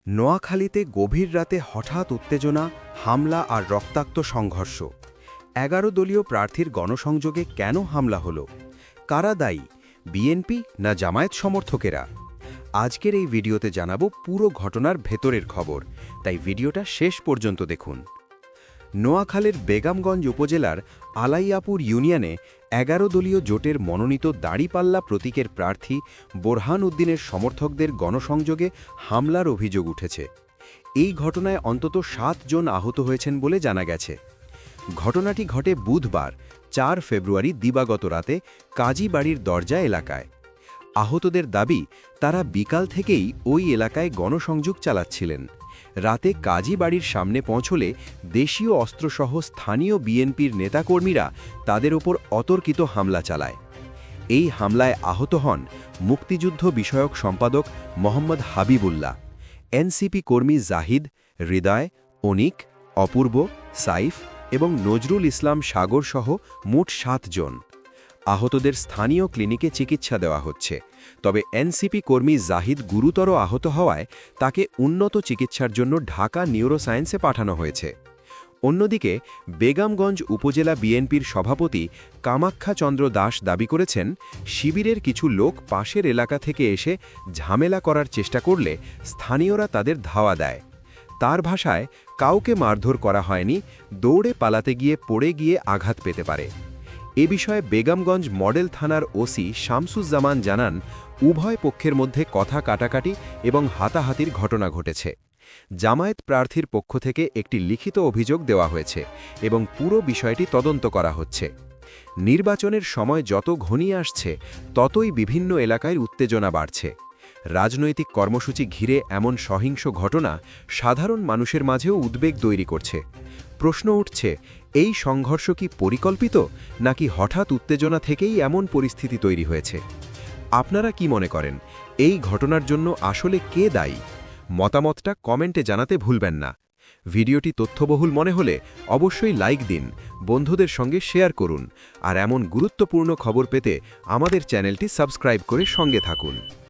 নোয়াখালীতে গভীর রাতে হঠাৎ উত্তেজনা, হামলা আর রক্তাক্ত সংঘর্ষ। ১১ দলীয় প্রার্থীর গণসংযোগে কেন হামলা হলো? কারা দায়ী, বিএনপি না জামায়াত সমর্থকেরা? আজকের এই ভিডিওতে জানাবো পুরো ঘটনার ভেতরের খবর, তাই ভিডিওটা শেষ পর্যন্ত দেখুন। নোয়াখালীর বেগমগঞ্জ উপজেলার আলাইয়াপুর ইউনিয়নে ১১ দলীয় জোটের মনোনীত দাঁড়িপাল্লা প্রতীকের প্রার্থী বোরহান উদ্দিনের সমর্থকদের গণসংযোগে হামলার অভিযোগ উঠেছে। এই ঘটনায় অন্তত ৭ জন আহত হয়েছেন বলে জানা গেছে। ঘটনাটি ঘটে বুধবার ৪ ফেব্রুয়ারি দিবাগত রাতে কাজীবাড়ির দরজা এলাকায়। আহতদের দাবি, তারা বিকাল থেকেই ওই এলাকায় গণসংযোগ চালাচ্ছিলেন। রাতে কাজীবাড়ির সামনে পৌঁছলে দেশীয় অস্ত্রসহ স্থানীয় বিএনপির নেতাকর্মীরা তাদের ওপর অতর্কিত হামলা চালায়। এই হামলায় আহত হন মুক্তিযুদ্ধ বিষয়ক সম্পাদক মোহাম্মদ হাবিবুল্লাহ, এনসিপি কর্মী জাহিদ, হৃদয়, অনিক, অপূর্ব, সাইফ এবং নজরুল ইসলাম সাগর সহ মোট ৭ জন। আহতদের স্থানীয় ক্লিনিকে চিকিৎসা দেওয়া হচ্ছে, তবে এনসিপি কর্মী জাহিদ গুরুতর আহত হওয়ায় তাকে উন্নত চিকিৎসার জন্য ঢাকা নিউরোসায়েন্সে পাঠানো হয়েছে। অন্যদিকে বেগমগঞ্জ উপজেলা বিএনপির সভাপতি কামাখ্যা চন্দ্র দাস দাবি করেছেন, শিবিরের কিছু লোক পাশের এলাকা থেকে এসে ঝামেলা করার চেষ্টা করলে স্থানীয়রা তাদের ধাওয়া দেয়। তার ভাষায়, কাউকে মারধর করা হয়নি, দৌড়ে পালাতে গিয়ে পড়ে গিয়ে আঘাত পেতে পারে। এ বিষয়ে বেগমগঞ্জ মডেল থানার ওসি শামসুজ্জামান জানান, উভয় পক্ষের মধ্যে কথা কাটাকাটি এবং হাতাহাতির ঘটনা ঘটেছে। জামায়াত প্রার্থীর পক্ষ থেকে একটি লিখিত অভিযোগ দেওয়া হয়েছে এবং পুরো বিষয়টি তদন্ত করা হচ্ছে। নির্বাচনের সময় যত ঘনিয়ে আসছে, ততই বিভিন্ন এলাকায় উত্তেজনা বাড়ছে। রাজনৈতিক কর্মসূচি ঘিরে এমন সহিংস ঘটনা সাধারণ মানুষের মাঝেও উদ্বেগ তৈরি করছে। প্রশ্ন উঠছে, এই সংঘর্ষ কি পরিকল্পিত, নাকি হঠাৎ উত্তেজনা থেকেই এমন পরিস্থিতি তৈরি হয়েছে? আপনারা কি মনে করেন, এই ঘটনার জন্য আসলে কে দায়ী? মতামতটা কমেন্টে জানাতে ভুলবেন না। ভিডিওটি তথ্যবহুল মনে হলে অবশ্যই লাইক দিন, বন্ধুদের সঙ্গে শেয়ার করুন, আর এমন গুরুত্বপূর্ণ খবর পেতে আমাদের চ্যানেলটি সাবস্ক্রাইব করে সঙ্গে থাকুন।